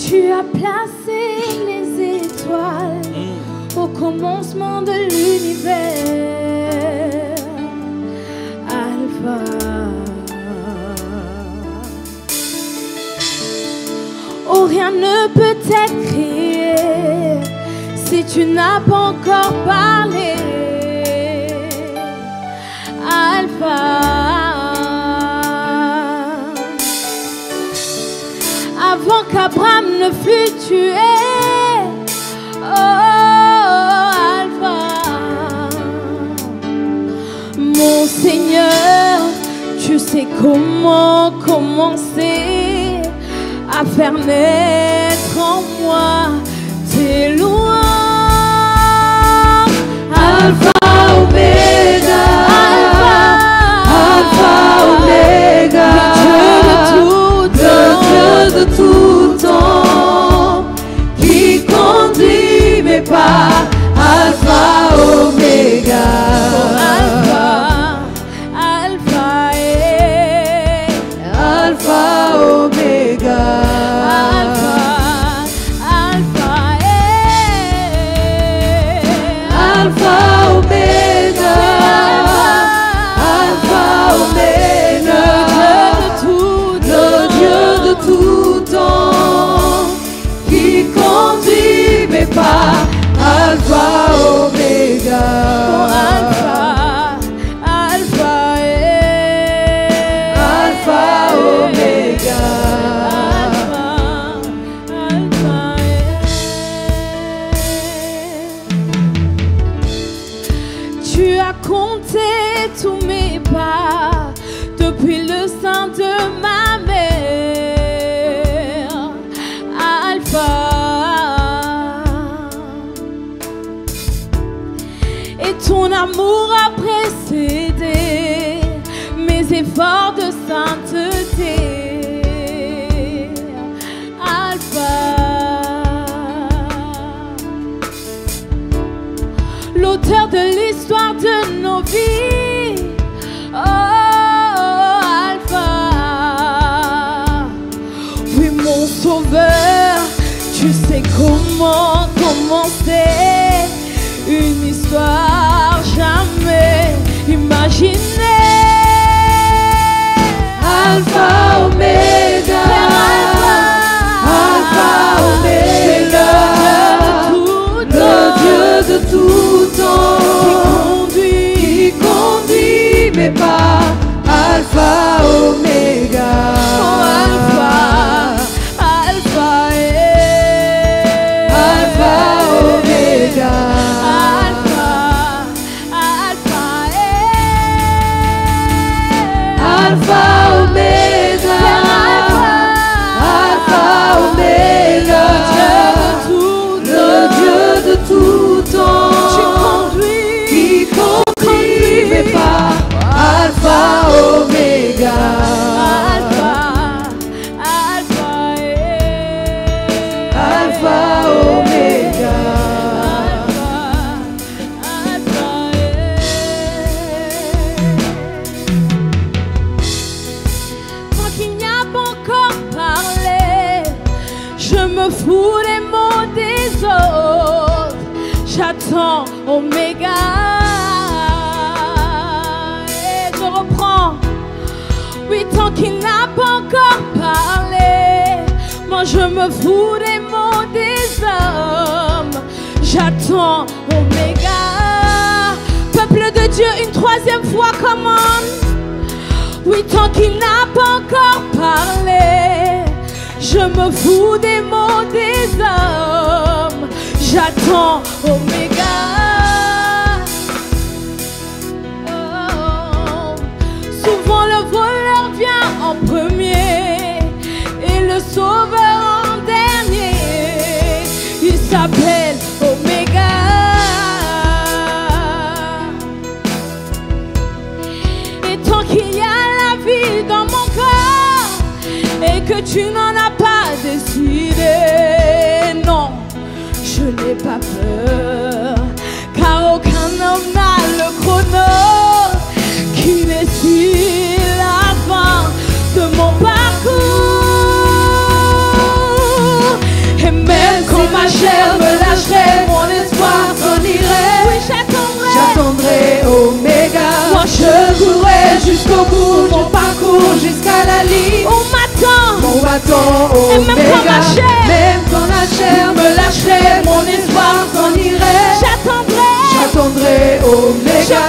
Tu as placé les étoiles au commencement de l'univers. Alpha. Oh, rien ne peut être créé si tu n'as pas encore parlé. Alpha. Avant qu'Abraham ne fût tué, oh Alpha, mon Seigneur, tu sais comment commencer à faire naître en moi tes louanges. Alpha, Oméga, Alpha, Oméga, de tout temps, qui conduit mes pas, Alpha, Oméga. Alpha, Alpha, Alpha, Oméga. Alpha, Alpha, Alpha, Oméga. Alpha, Oméga. Le Dieu de tout temps, qui conduit mes pas, Alpha, Oméga. Oh, Alpha, Alpha, Alpha, Oméga. Alpha, Alpha, Tu as compté tous mes pas depuis le sein de ma mère. Alpha. Et ton amour a précédé mes efforts de sainteté. Alpha. L'auteur de l'histoire de nos vies. Oh, Alpha. Oui, mon sauveur, tu sais comment commencer une histoire jamais imaginée. Alpha, Oméga, Alpha, Oméga, le Dieu de tout temps, qui conduit mes pas, Alpha, Oméga. Oh, Alpha, Alpha, Alpha, Oméga. Alpha, Alpha, Alpha, Oméga. Alpha, Oméga. Le Dieu de tout temps, qui conduit mes pas, Alpha, Oméga. Alpha, Alpha, Alpha, Oméga. Alpha, Tant qu'il n'y a pas encore parlé, je me fous des mots des autres. J'attends Oméga. Et je reprends. Oui, tant qu'il n'a pas encore parlé, moi je me fous des mots des hommes. J'attends Oméga. Peuple de Dieu, une troisième fois, commande. Oui, tant qu'il n'a pas encore parlé, je me fous des mots des hommes. J'attends Oméga. Oh. Souvent le voleur vient en premier et le sauveur en dernier. Il s'appelle Oméga. Et tant qu'il y a la vie dans mon corps et que tu n'en as pas décidé, non, je n'ai pas peur, car aucun homme n'a le chrono qui décide la fin de mon parcours. temps, Et même quand ma chair, même quand la chair me lâcherait, mon espoir s'en irait. J'attendrai, Oméga.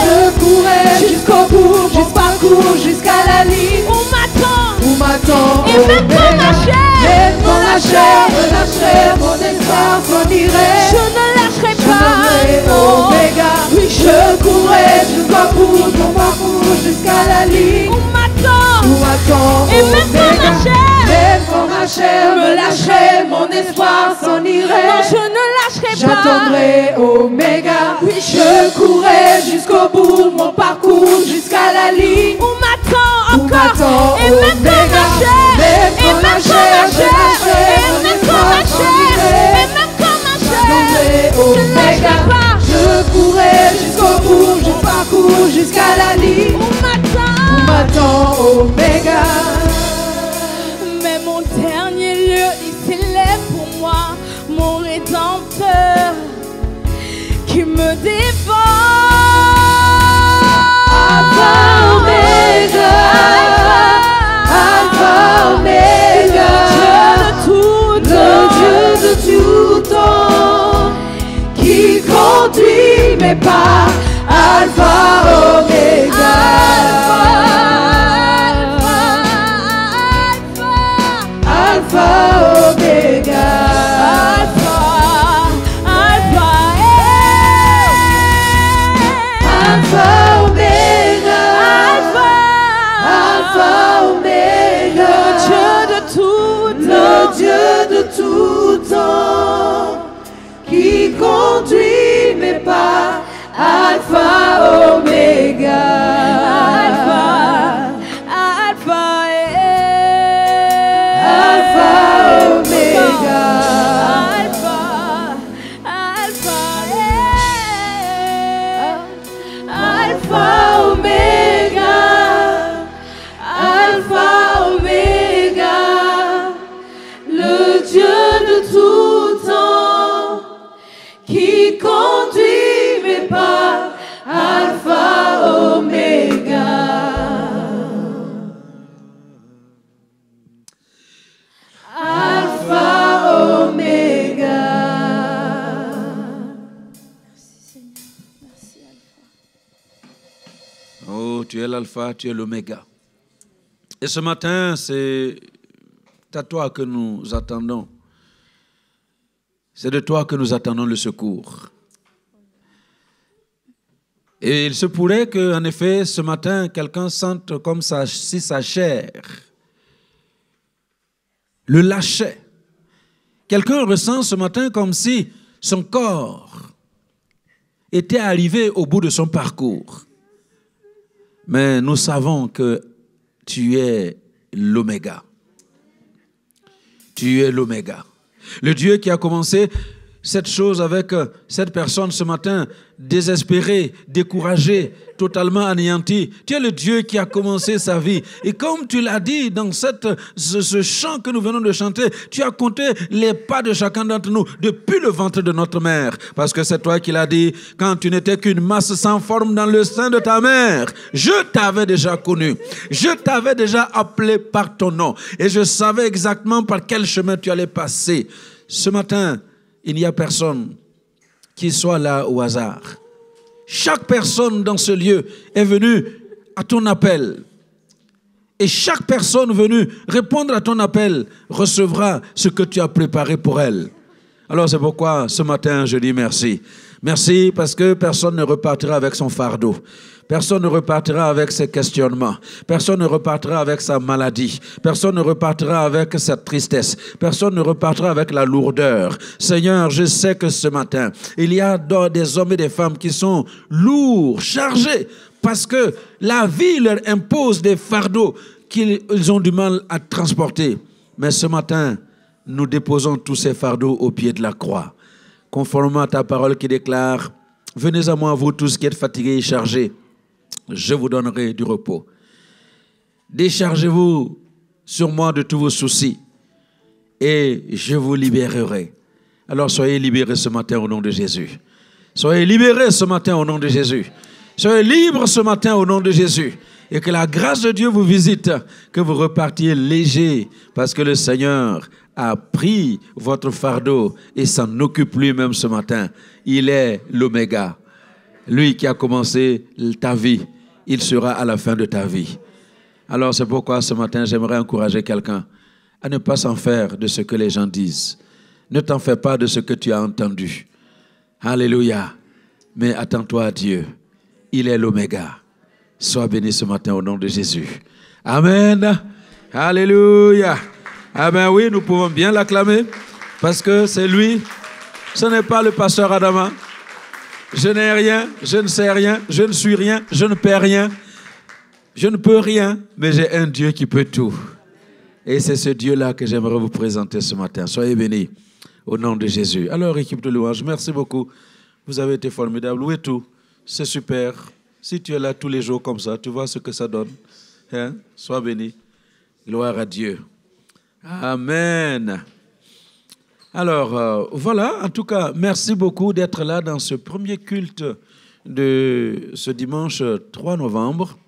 Je courrai jusqu'au bout, mon parcours jusqu'à la ligne. Où m'attend, et même quand ma chair, même quand la chair me lâcherait, mon espoir s'en irait. je ne lâcherai Je pas. nommerai Non. Oméga. Oui, Je courrai jusqu'au bout, mon parcours jusqu'à la ligne. Où m'attend, Et même quand ma chair, même quand ma chair me lâcherait, mon espoir s'en irait. non, je ne lâcherai pas. J'attendrai Oméga. Oui, Je courrai jusqu'au bout, mon parcours jusqu'à la ligne. Où m'attend Où encore. m'attend Et même quand ma Oméga. chair, Même et quand même ma quand chair ma me chair, lâcherait, et mon même quand ma espoir s'en chair, irait. et même quand ma J'attendrai chair, je ne Oméga. lâcherai pas. Je courrai jusqu'au bout, je parcours jusqu'à la ligne. Où Où m'attend. m'attend Oméga. Mais mon dernier lieu, il s'élève pour moi, mon rédempteur qui me défend. Alpha Oméga, Alpha Oméga, le Dieu de tout temps, qui conduit mes pas. Alpha Oméga, Alpha Oméga, Alpha Oméga, Alpha Oméga, le Dieu de tout temps, qui conduit mes pas. Alpha Oméga, Alpha Oméga, Alpha Oméga, Alpha Oméga, le Dieu de tout temps, qui conduit mes pas. Alpha Oméga. Alpha Oméga. Oh, tu es l'alpha, tu es l'oméga. Et ce matin, c'est à toi que nous attendons. C'est de toi que nous attendons le secours. Et il se pourrait qu'en effet, ce matin, quelqu'un sente comme si sa chair le lâchait. Quelqu'un ressent ce matin comme si son corps était arrivé au bout de son parcours. Mais nous savons que tu es l'oméga. Tu es l'oméga. Le Dieu qui a commencé cette chose avec cette personne ce matin, désespérée, découragée, totalement anéantie. Tu es le Dieu qui a commencé sa vie. Et comme tu l'as dit dans ce chant que nous venons de chanter, tu as compté les pas de chacun d'entre nous depuis le ventre de notre mère. Parce que c'est toi qui l'as dit, quand tu n'étais qu'une masse sans forme dans le sein de ta mère, je t'avais déjà connu. Je t'avais déjà appelé par ton nom. Et je savais exactement par quel chemin tu allais passer. Ce matin, il n'y a personne qui soit là au hasard. Chaque personne dans ce lieu est venue à ton appel. Et chaque personne venue répondre à ton appel recevra ce que tu as préparé pour elle. Alors c'est pourquoi ce matin je dis merci. Merci parce que personne ne repartira avec son fardeau. Personne ne repartira avec ses questionnements. Personne ne repartira avec sa maladie. Personne ne repartira avec sa tristesse. Personne ne repartira avec la lourdeur. Seigneur, je sais que ce matin, il y a des hommes et des femmes qui sont lourds, chargés, parce que la vie leur impose des fardeaux qu'ils ont du mal à transporter. Mais ce matin, nous déposons tous ces fardeaux au pied de la croix. Conformément à ta parole qui déclare, « Venez à moi, vous tous qui êtes fatigués et chargés, je vous donnerai du repos. Déchargez-vous sur moi de tous vos soucis et je vous libérerai. » Alors soyez libérés ce matin au nom de Jésus. Soyez libérés ce matin au nom de Jésus. Soyez libres ce matin au nom de Jésus. Et que la grâce de Dieu vous visite, que vous repartiez léger, parce que le Seigneur a pris votre fardeau et s'en occupe lui-même ce matin. Il est l'oméga. Lui qui a commencé ta vie, il sera à la fin de ta vie. Alors c'est pourquoi ce matin, j'aimerais encourager quelqu'un à ne pas s'en faire de ce que les gens disent. Ne t'en fais pas de ce que tu as entendu. Alléluia. Mais attends-toi à Dieu. Il est l'oméga. Sois béni ce matin au nom de Jésus. Amen. Alléluia. Amen. Oui, nous pouvons bien l'acclamer parce que c'est lui. Ce n'est pas le pasteur Adama. Je n'ai rien, je ne sais rien, je ne suis rien, je ne peux rien. Je ne peux rien, mais j'ai un Dieu qui peut tout. Et c'est ce Dieu-là que j'aimerais vous présenter ce matin. Soyez bénis au nom de Jésus. Alors, équipe de louange, merci beaucoup. Vous avez été formidables. Louez tout. C'est super. Si tu es là tous les jours comme ça, tu vois ce que ça donne. Hein? Sois béni. Gloire à Dieu. Amen. Alors, voilà. En tout cas, merci beaucoup d'être là dans ce premier culte de ce dimanche 3 novembre.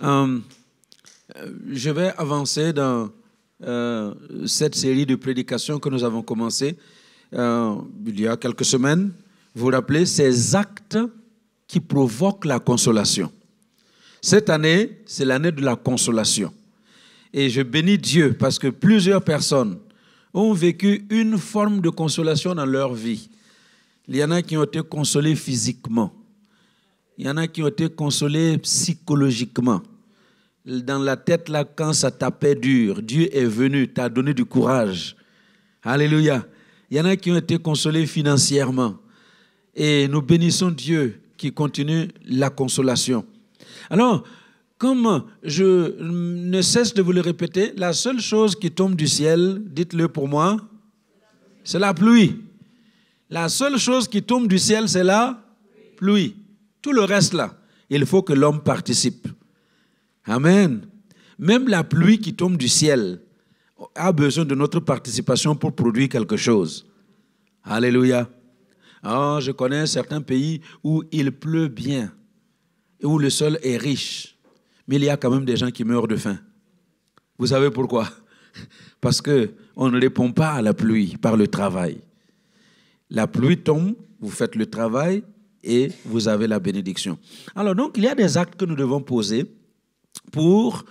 Je vais avancer dans cette série de prédications que nous avons commencé il y a quelques semaines. Vous vous rappelez, ces actes qui provoquent la consolation. Cette année, c'est l'année de la consolation. Et je bénis Dieu parce que plusieurs personnes ont vécu une forme de consolation dans leur vie. Il y en a qui ont été consolés physiquement. Il y en a qui ont été consolés psychologiquement. Dans la tête, là, quand ça tapait dur, Dieu est venu, t'a donné du courage. Alléluia. Il y en a qui ont été consolés financièrement. Et nous bénissons Dieu qui continue la consolation. Alors, comme je ne cesse de vous le répéter, la seule chose qui tombe du ciel, dites-le pour moi, c'est la pluie. La seule chose qui tombe du ciel, c'est la pluie. Tout le reste là, il faut que l'homme participe. Amen. Même la pluie qui tombe du ciel a besoin de notre participation pour produire quelque chose. Alléluia. Oh, je connais certains pays où il pleut bien et où le sol est riche. Mais il y a quand même des gens qui meurent de faim. Vous savez pourquoi? Parce qu'on ne répond pas à la pluie par le travail. La pluie tombe, vous faites le travail et vous avez la bénédiction. Alors donc, il y a des actes que nous devons poser pour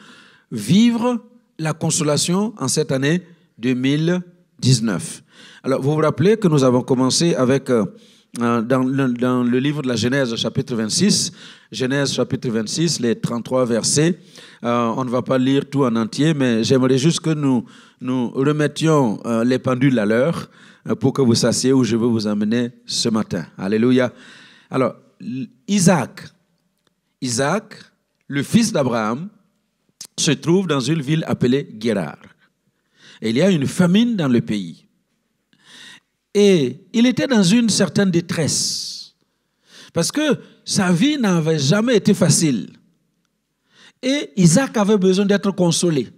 vivre la consolation en cette année 2019. Alors, vous vous rappelez que nous avons commencé avec, dans le livre de la Genèse, chapitre 26, Genèse, chapitre 26, les 33 versets. On ne va pas lire tout en entier, mais j'aimerais juste que nous remettions les pendules à l'heure pour que vous sachiez où je veux vous emmener ce matin. Alléluia. Alors, Isaac, le fils d'Abraham, se trouve dans une ville appelée Guérar. Et il y a une famine dans le pays. Et il était dans une certaine détresse. Parce que sa vie n'avait jamais été facile. Et Isaac avait besoin d'être consolé.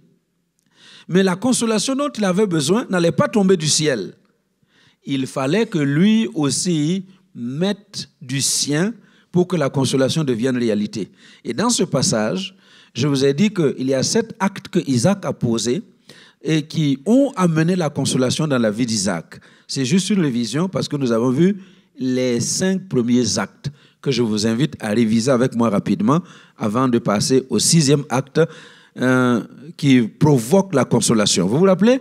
Mais la consolation dont il avait besoin n'allait pas tomber du ciel. Il fallait que lui aussi mette du sien pour que la consolation devienne réalité. Et dans ce passage, je vous ai dit qu'il y a 7 actes que Isaac a posés et qui ont amené la consolation dans la vie d'Isaac. C'est juste une révision parce que nous avons vu les 5 premiers actes que je vous invite à réviser avec moi rapidement avant de passer au 6e acte qui provoque la consolation. Vous vous rappelez?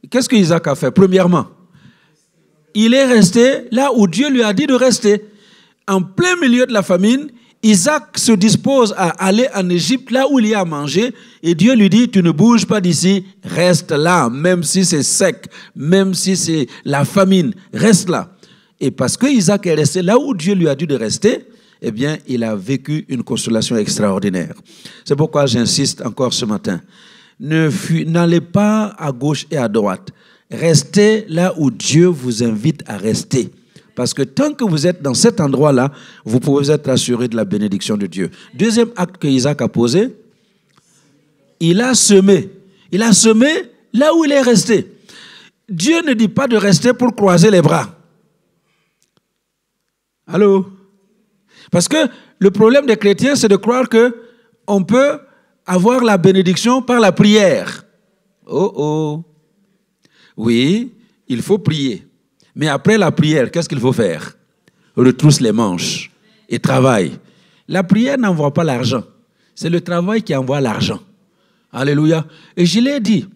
Qu'est-ce que Isaac a fait? Premièrement, il est resté là où Dieu lui a dit de rester. En plein milieu de la famine, Isaac se dispose à aller en Égypte, là où il y a à manger, et Dieu lui dit, tu ne bouges pas d'ici, reste là, même si c'est sec, même si c'est la famine, reste là. Et parce que Isaac est resté là où Dieu lui a dit de rester, eh bien, il a vécu une consolation extraordinaire. C'est pourquoi j'insiste encore ce matin. N'allez pas à gauche et à droite. Restez là où Dieu vous invite à rester. Parce que tant que vous êtes dans cet endroit-là, vous pouvez être assuré de la bénédiction de Dieu. Deuxième acte que Isaac a posé, il a semé. Il a semé là où il est resté. Dieu ne dit pas de rester pour croiser les bras. Allô? Parce que le problème des chrétiens, c'est de croire que on peut avoir la bénédiction par la prière. Oh oh. Oui, il faut prier. Mais après la prière, qu'est-ce qu'il faut faire? Retrousse les manches et travaille. La prière n'envoie pas l'argent. C'est le travail qui envoie l'argent. Alléluia. Et je l'ai dit,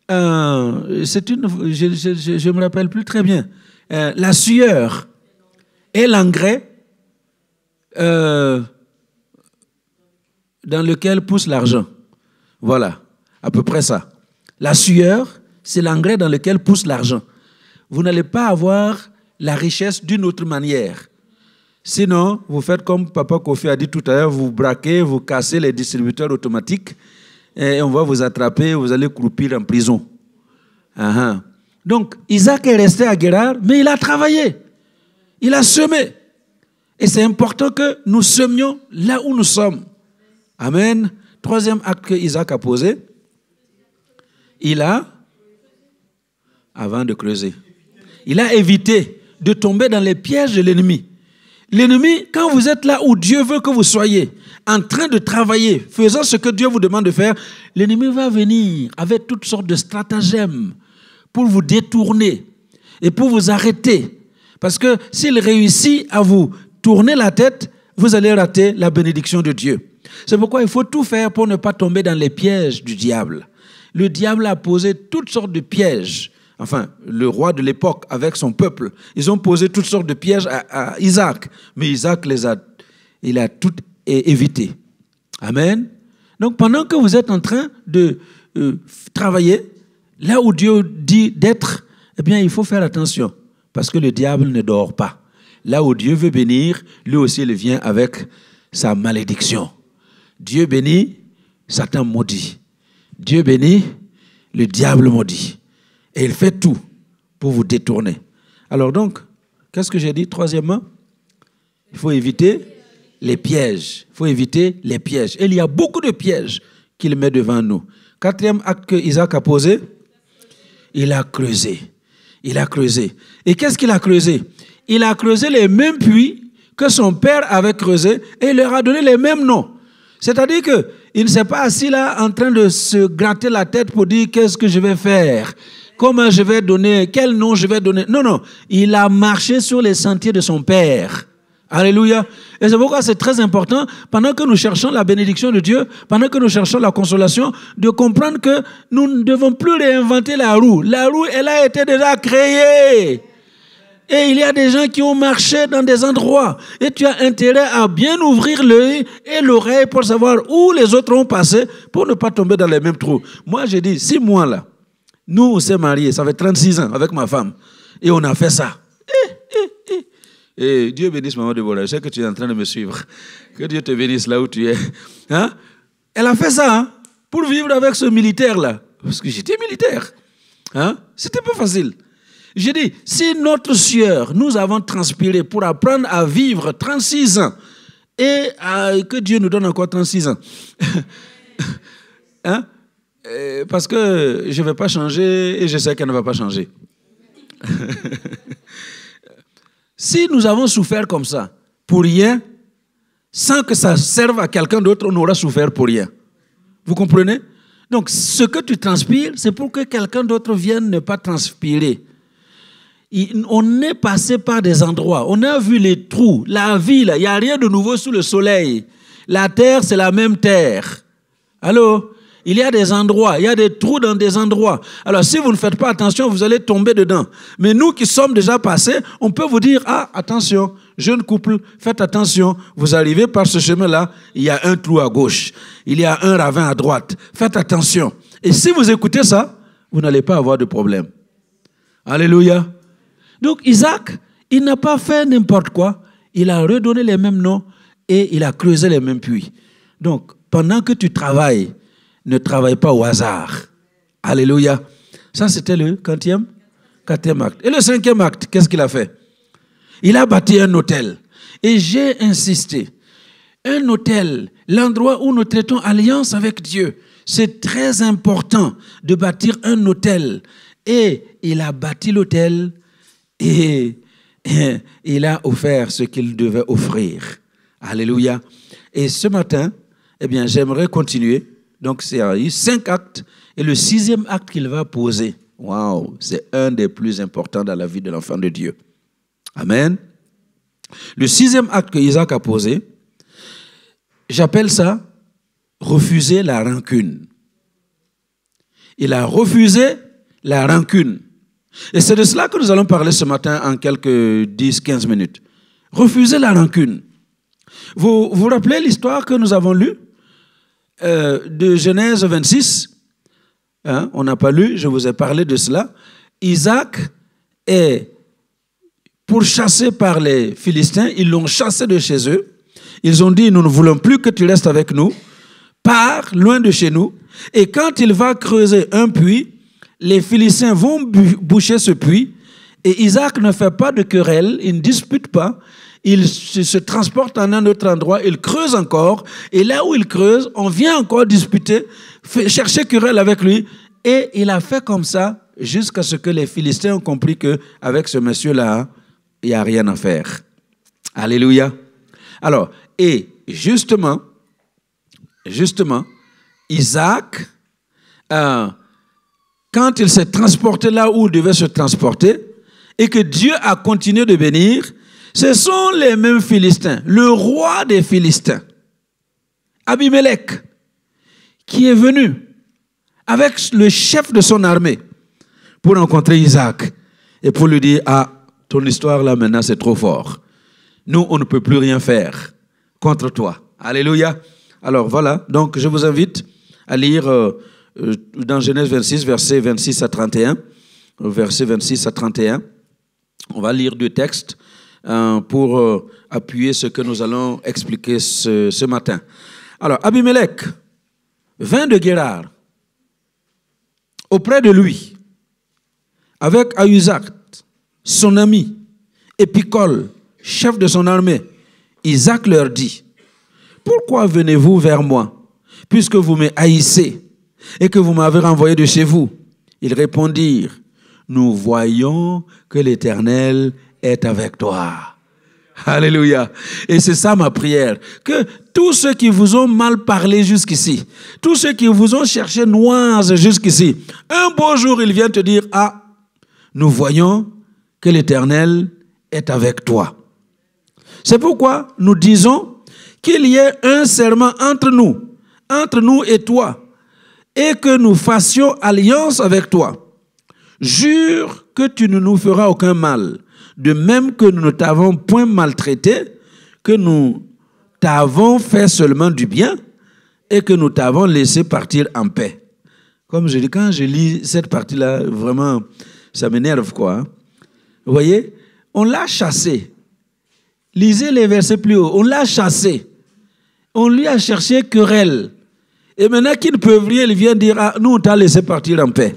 je ne me rappelle plus très bien. La sueur et l'engrais dans lequel pousse l'argent. Voilà, à peu près ça. La sueur, c'est l'engrais dans lequel pousse l'argent. Vous n'allez pas avoir la richesse d'une autre manière. Sinon, vous faites comme Papa Kofi a dit tout à l'heure, vous braquez, vous cassez les distributeurs automatiques et on va vous attraper, vous allez croupir en prison. Uh-huh. Donc, Isaac est resté à Guérar, mais il a travaillé. Il a semé. Et c'est important que nous semions là où nous sommes. Amen. Troisième acte que Isaac a posé, il a, avant de creuser, il a évité de tomber dans les pièges de l'ennemi. L'ennemi, quand vous êtes là où Dieu veut que vous soyez, en train de travailler, faisant ce que Dieu vous demande de faire, l'ennemi va venir avec toutes sortes de stratagèmes pour vous détourner et pour vous arrêter. Parce que s'il réussit à vous tourner la tête, vous allez rater la bénédiction de Dieu. C'est pourquoi il faut tout faire pour ne pas tomber dans les pièges du diable. Le diable a posé toutes sortes de pièges. Enfin, le roi de l'époque avec son peuple, ils ont posé toutes sortes de pièges à Isaac. Mais Isaac il a tout évité. Amen. Donc, pendant que vous êtes en train de travailler, là où Dieu dit d'être, eh bien, il faut faire attention. Parce que le diable ne dort pas. Là où Dieu veut bénir, lui aussi, il vient avec sa malédiction. Dieu bénit, Satan maudit. Dieu bénit, le diable maudit. Et il fait tout pour vous détourner. Alors donc, qu'est-ce que j'ai dit? Troisièmement, il faut éviter les pièges. Il faut éviter les pièges. Et il y a beaucoup de pièges qu'il met devant nous. Quatrième acte que Isaac a posé, il a creusé. Il a creusé. Et qu'est-ce qu'il a creusé? Il a creusé les mêmes puits que son père avait creusés et il leur a donné les mêmes noms. C'est-à-dire qu'il ne s'est pas assis là en train de se gratter la tête pour dire qu'est-ce que je vais faire, comment je vais donner, quel nom je vais donner. Non, non, il a marché sur les sentiers de son père. Alléluia. Et c'est pourquoi c'est très important, pendant que nous cherchons la bénédiction de Dieu, pendant que nous cherchons la consolation, de comprendre que nous ne devons plus réinventer la roue. La roue, elle a été déjà créée. Et il y a des gens qui ont marché dans des endroits. Et tu as intérêt à bien ouvrir l'œil et l'oreille pour savoir où les autres ont passé pour ne pas tomber dans les mêmes trous. Moi, j'ai dit, 6 mois là, nous, on s'est mariés, ça fait 36 ans avec ma femme. Et on a fait ça. Et Dieu bénisse maman Deborah. Je sais que tu es en train de me suivre. Que Dieu te bénisse là où tu es. Hein? Elle a fait ça hein, pour vivre avec ce militaire-là. Parce que j'étais militaire. Hein? C'était pas facile. J'ai dit, si notre sueur, nous avons transpiré pour apprendre à vivre 36 ans, et que Dieu nous donne encore 36 ans, hein? Parce que je ne vais pas changer et je sais qu'elle ne va pas changer. Si nous avons souffert comme ça, pour rien, sans que ça serve à quelqu'un d'autre, on aura souffert pour rien. Vous comprenez? Donc, ce que tu transpires, c'est pour que quelqu'un d'autre vienne ne pas transpirer. On est passé par des endroits, on a vu les trous, la vie, il n'y a rien de nouveau sous le soleil. La terre, c'est la même terre. Allô? Il y a des endroits, il y a des trous dans des endroits. Alors, si vous ne faites pas attention, vous allez tomber dedans. Mais nous qui sommes déjà passés, on peut vous dire, ah, attention, jeune couple, faites attention, vous arrivez par ce chemin-là, il y a un trou à gauche, il y a un ravin à droite. Faites attention. Et si vous écoutez ça, vous n'allez pas avoir de problème. Alléluia. Donc Isaac, il n'a pas fait n'importe quoi. Il a redonné les mêmes noms et il a creusé les mêmes puits. Donc, pendant que tu travailles, ne travaille pas au hasard. Alléluia. Ça, c'était le quatrième acte. Et le 5e acte, qu'est-ce qu'il a fait? Il a bâti un autel. Et j'ai insisté. Un autel, l'endroit où nous traitons alliance avec Dieu. C'est très important de bâtir un autel. Et il a bâti l'autel et il a offert ce qu'il devait offrir. Alléluia. Et ce matin, Eh bien, j'aimerais continuer. Donc, c'est eu 5 actes. Et le 6e acte qu'il va poser, waouh, c'est un des plus importants dans la vie de l'enfant de Dieu. Amen. Le 6e acte que Isaac a posé, j'appelle ça refuser la rancune. Il a refusé la rancune. Et c'est de cela que nous allons parler ce matin en quelques 10-15 minutes. Refuser la rancune. Vous vous rappelez l'histoire que nous avons lue de Genèse 26? Hein, on n'a pas lu, je vous ai parlé de cela. Isaac est pourchassé par les Philistins. Ils l'ont chassé de chez eux. Ils ont dit, nous ne voulons plus que tu restes avec nous. Pars loin de chez nous. Et quand il va creuser un puits, les Philistins vont boucher ce puits. Et Isaac ne fait pas de querelle, il ne dispute pas. Il se transporte en un autre endroit, il creuse encore. Et là où il creuse, on vient encore disputer, chercher querelle avec lui. Et il a fait comme ça jusqu'à ce que les Philistins ont compris qu'avec ce monsieur-là, il n'y a rien à faire. Alléluia. Alors, et justement, Isaac, quand il s'est transporté là où il devait se transporter, et que Dieu a continué de bénir, ce sont les mêmes Philistins, le roi des Philistins, Abimelech, qui est venu avec le chef de son armée pour rencontrer Isaac et pour lui dire, ah, ton histoire là maintenant c'est trop fort. Nous, on ne peut plus rien faire contre toi. Alléluia. Alors voilà, donc je vous invite à lire dans Genèse 26, versets 26 à 31. Versets 26 à 31. On va lire 2 textes pour appuyer ce que nous allons expliquer ce matin. Alors, Abimelech vint de Guérar auprès de lui, avec Ahuzat, son ami, et Picol, chef de son armée. Isaac leur dit, « Pourquoi venez-vous vers moi, puisque vous me haïssez et que vous m'avez renvoyé de chez vous ?» Ils répondirent, « Nous voyons que l'Éternel est avec toi. » Alléluia. Et c'est ça ma prière. Que tous ceux qui vous ont mal parlé jusqu'ici, tous ceux qui vous ont cherché noise jusqu'ici, un beau jour, ils viennent te dire, « Ah, nous voyons que l'Éternel est avec toi. » C'est pourquoi nous disons qu'il y ait un serment entre nous et toi, et que nous fassions alliance avec toi. Jure que tu ne nous feras aucun mal, de même que nous ne t'avons point maltraité, que nous t'avons fait seulement du bien, et que nous t'avons laissé partir en paix. Comme je dis, quand je lis cette partie-là, vraiment, ça m'énerve, quoi. Vous voyez, on l'a chassé. Lisez les versets plus haut. On l'a chassé. On lui a cherché querelle. Et maintenant qu'ils ne peuvent rien, il vient dire, ah, nous, on t'a laissé partir en paix.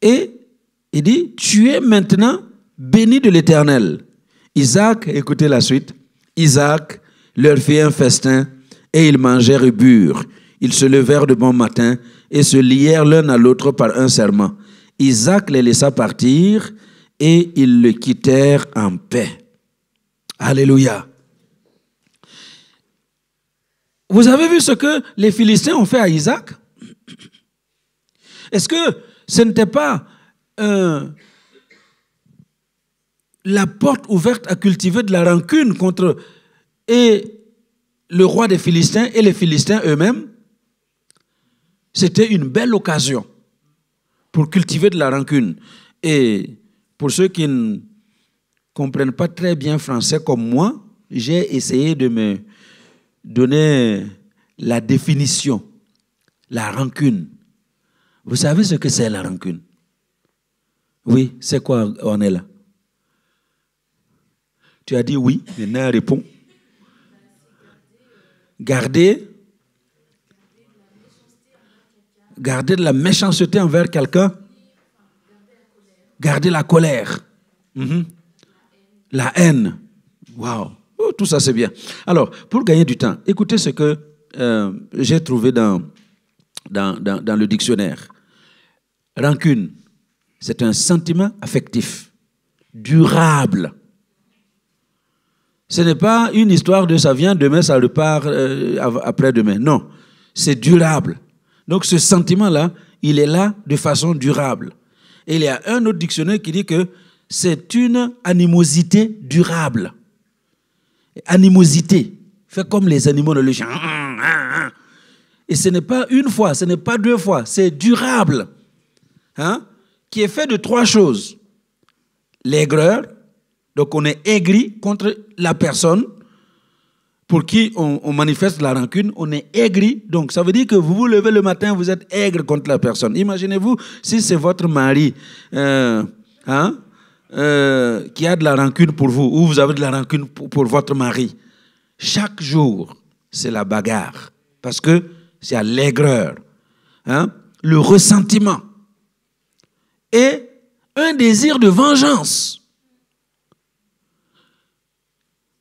Et il dit, tu es maintenant béni de l'Éternel. Isaac, écoutez la suite, Isaac leur fit un festin et ils mangèrent et burent. Ils se levèrent de bon matin et se lièrent l'un à l'autre par un serment. Isaac les laissa partir et ils le quittèrent en paix. Alléluia. Vous avez vu ce que les Philistins ont fait à Isaac? Est-ce que ce n'était pas la porte ouverte à cultiver de la rancune contre et le roi des Philistins et les Philistins eux-mêmes? C'était une belle occasion pour cultiver de la rancune. Et pour ceux qui ne comprennent pas très bien français comme moi, j'ai essayé de me donner la définition. La rancune. Vous savez ce que c'est la rancune? Oui, c'est quoi, on est là? Tu as dit oui, maintenant réponds. Garder de la méchanceté envers quelqu'un. Garder la colère. La haine. Waouh. Oh, tout ça, c'est bien. Alors, pour gagner du temps, écoutez ce que j'ai trouvé dans le dictionnaire. Rancune, c'est un sentiment affectif, durable, Ce n'est pas une histoire de ça vient demain, ça repart après-demain. Non, c'est durable. Donc ce sentiment-là, il est là de façon durable. Et il y a un autre dictionnaire qui dit que c'est une animosité durable. Animosité. Fait comme les animaux dans le champ. Et ce n'est pas une fois, ce n'est pas deux fois, c'est durable. Hein? Qui est fait de trois choses. L'aigreur, donc on est aigri contre la personne pour qui on manifeste la rancune, on est aigri. Donc ça veut dire que vous vous levez le matin, vous êtes aigre contre la personne. Imaginez-vous si c'est votre mari qui a de la rancune pour vous, ou vous avez de la rancune pour votre mari. Chaque jour, c'est la bagarre. Parce que c'est à l'aigreur, hein, le ressentiment et un désir de vengeance.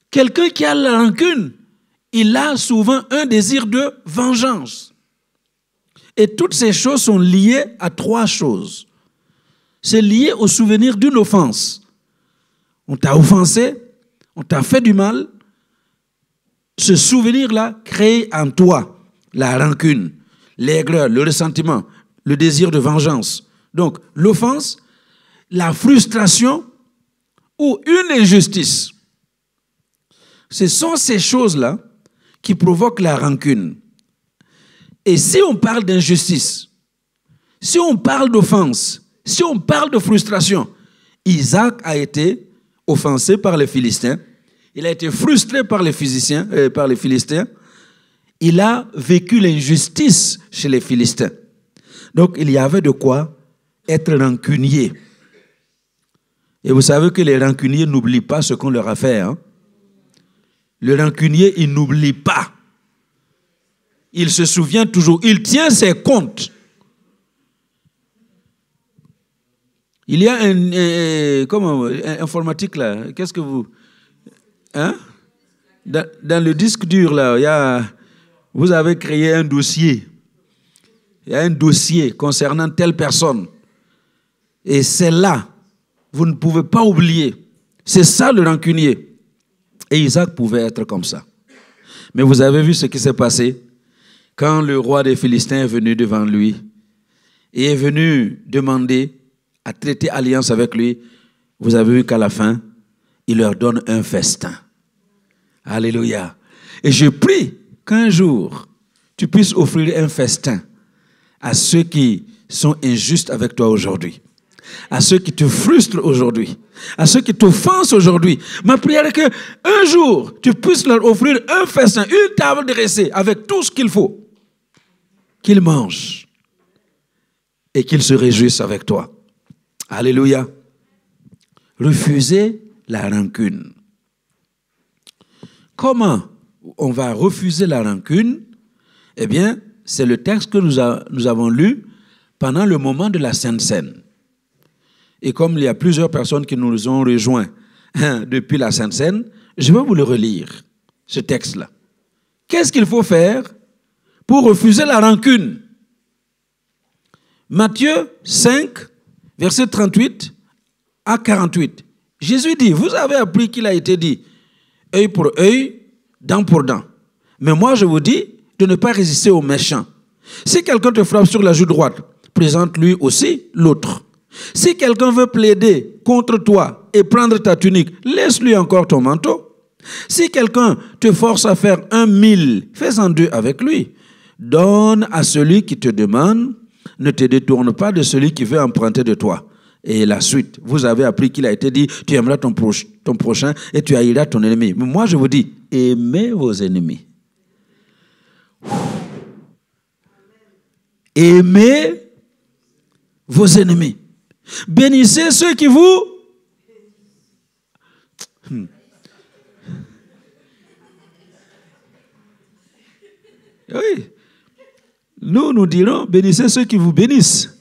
Quelqu'un qui a la rancune, il a souvent un désir de vengeance. Et toutes ces choses sont liées à trois choses. C'est lié au souvenir d'une offense. On t'a offensé, on t'a fait du mal. Ce souvenir-là crée en toi la rancune, l'aigreur, le ressentiment, le désir de vengeance. Donc, l'offense, la frustration ou une injustice. Ce sont ces choses-là qui provoquent la rancune. Et si on parle d'injustice, si on parle d'offense, si on parle de frustration, Isaac a été offensé par les Philistins, il a été frustré par les Philistins, il a vécu l'injustice chez les Philistins. Donc il y avait de quoi être rancunier. Et vous savez que les rancuniers n'oublient pas ce qu'on leur a fait. Hein? Le rancunier, il n'oublie pas. Il se souvient toujours. Il tient ses comptes. Il y a un informatique là. Qu'est-ce que vous... Hein? Dans le disque dur là, vous avez créé un dossier. Il y a un dossier concernant telle personne. Et celle-là, vous ne pouvez pas oublier. C'est ça le rancunier. Et Isaac pouvait être comme ça. Mais vous avez vu ce qui s'est passé quand le roi des Philistins est venu devant lui et est venu demander à traiter alliance avec lui. Vous avez vu qu'à la fin, il leur donne un festin. Alléluia. Et je prie qu'un jour, tu puisses offrir un festin à ceux qui sont injustes avec toi aujourd'hui, à ceux qui te frustrent aujourd'hui, à ceux qui t'offensent aujourd'hui. Ma prière est qu'un jour, tu puisses leur offrir un festin, une table dressée avec tout ce qu'il faut, qu'ils mangent et qu'ils se réjouissent avec toi. Alléluia. Refuser la rancune. Comment on va refuser la rancune? Eh bien, c'est le texte que nous avons lu pendant le moment de la Sainte Seine. Et comme il y a plusieurs personnes qui nous ont rejoints depuis la Sainte Seine, je vais vous le relire, ce texte-là. Qu'est-ce qu'il faut faire pour refuser la rancune? Matthieu 5, verset 38 à 48. Jésus dit, vous avez appris qu'il a été dit, œil pour œil, dent pour dent. Mais moi, je vous dis de ne pas résister aux méchants. Si quelqu'un te frappe sur la joue droite, présente-lui aussi l'autre. Si quelqu'un veut plaider contre toi et prendre ta tunique, laisse-lui encore ton manteau. Si quelqu'un te force à faire 1 000, fais-en 2 avec lui. Donne à celui qui te demande, ne te détourne pas de celui qui veut emprunter de toi. Et la suite, vous avez appris qu'il a été dit, tu aimeras ton prochain et tu haïras ton ennemi. Mais moi, je vous dis, aimez vos ennemis. Aimez vos ennemis. Bénissez ceux qui vous... Oui. Nous dirons, bénissez ceux qui vous bénissent.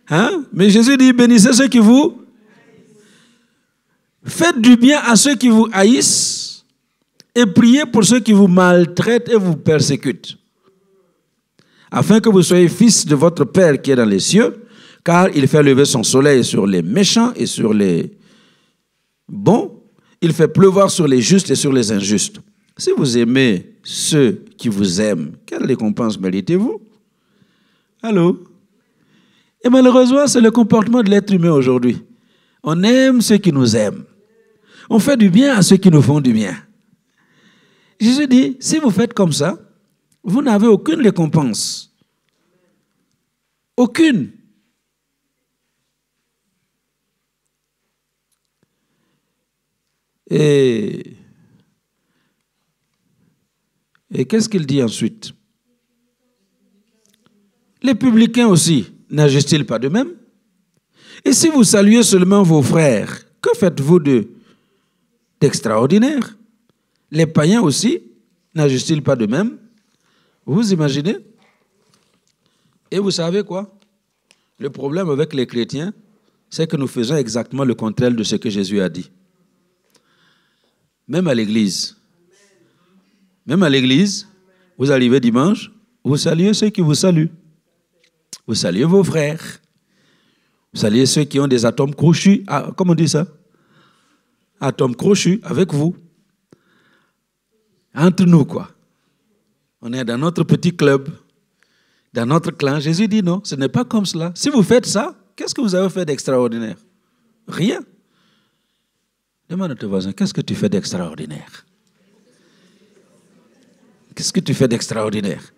Hein? Mais Jésus dit, bénissez ceux qui vous... Faites du bien à ceux qui vous haïssent et priez pour ceux qui vous maltraitent et vous persécutent. Afin que vous soyez fils de votre Père qui est dans les cieux, car il fait lever son soleil sur les méchants et sur les bons, Il fait pleuvoir sur les justes et sur les injustes. Si vous aimez ceux qui vous aiment, quelle récompense méritez-vous? Allô? Et malheureusement, c'est le comportement de l'être humain aujourd'hui. On aime ceux qui nous aiment. On fait du bien à ceux qui nous font du bien. Jésus dit, si vous faites comme ça, vous n'avez aucune récompense. Aucune. Et qu'est-ce qu'il dit ensuite? Les publicains aussi, n'agissent-ils pas de même? Et si vous saluez seulement vos frères, que faites-vous d'extraordinaire? Les païens aussi, n'agissent-ils pas de même? Vous imaginez? Et vous savez quoi? Le problème avec les chrétiens, c'est que nous faisons exactement le contraire de ce que Jésus a dit. Même à l'église. Même à l'église, vous arrivez dimanche, vous saluez ceux qui vous saluent. Vous saluez vos frères. Vous saluez ceux qui ont des atomes crochus. Ah, comment on dit ça? Atomes crochus avec vous. Entre nous, quoi. On est dans notre petit club, dans notre clan. Jésus dit non, ce n'est pas comme cela. Si vous faites ça, qu'est-ce que vous avez fait d'extraordinaire? Rien. Demande à ton voisin, qu'est-ce que tu fais d'extraordinaire? Qu'est-ce que tu fais d'extraordinaire?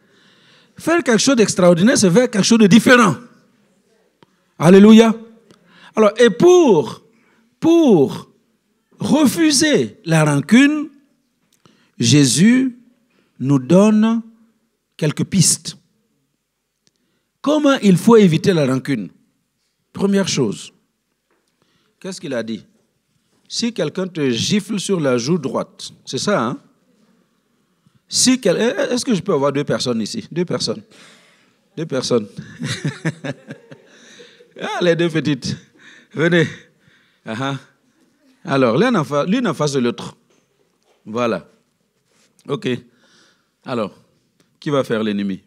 Faire quelque chose d'extraordinaire, c'est faire quelque chose de différent. Alléluia. Alors, et pour refuser la rancune, Jésus nous donne quelques pistes. Comment il faut éviter la rancune? Première chose, qu'est-ce qu'il a dit? Si quelqu'un te gifle sur la joue droite, c'est ça, hein? Est-ce que je peux avoir 2 personnes ici? 2 personnes. 2 personnes. Ah, les 2 petites. Venez. Alors, l'une en face de l'autre. Voilà. OK. Alors, qui va faire l'ennemi?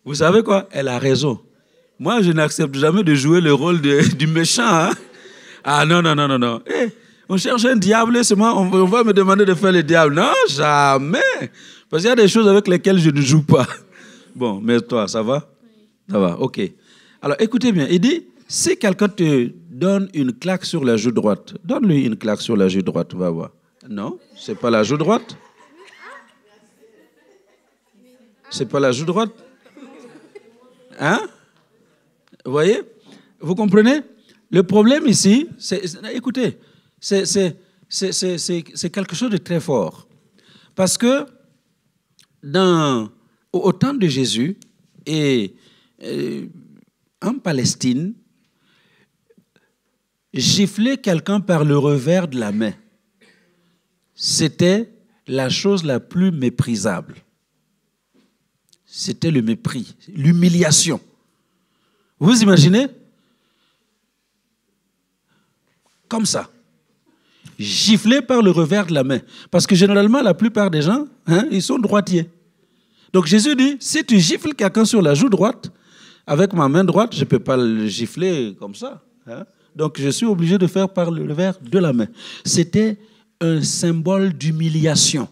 Vous savez quoi? Elle a raison. Moi, je n'accepte jamais de jouer le rôle du méchant. Hein? Ah non. On cherche un diable et on va me demander de faire le diable. Non, jamais. Parce qu'il y a des choses avec lesquelles je ne joue pas. Bon, mais toi, ça va? Ça va, OK. Alors, écoutez bien. Il dit, si quelqu'un te donne une claque sur la joue droite, donne-lui une claque sur la joue droite, va voir. Non, c'est pas la joue droite. C'est pas la joue droite. Hein? Vous voyez? Vous comprenez? Le problème ici, écoutez, c'est quelque chose de très fort. Parce que au temps de Jésus et en Palestine, gifler quelqu'un par le revers de la main, c'était la chose la plus méprisable. C'était le mépris, l'humiliation. Vous imaginez? Comme ça. Gifler par le revers de la main. Parce que généralement, la plupart des gens, ils sont droitiers. Donc Jésus dit, si tu gifles quelqu'un sur la joue droite, avec ma main droite, je ne peux pas le gifler comme ça. Hein? Donc je suis obligé de faire par le revers de la main. C'était un symbole d'humiliation,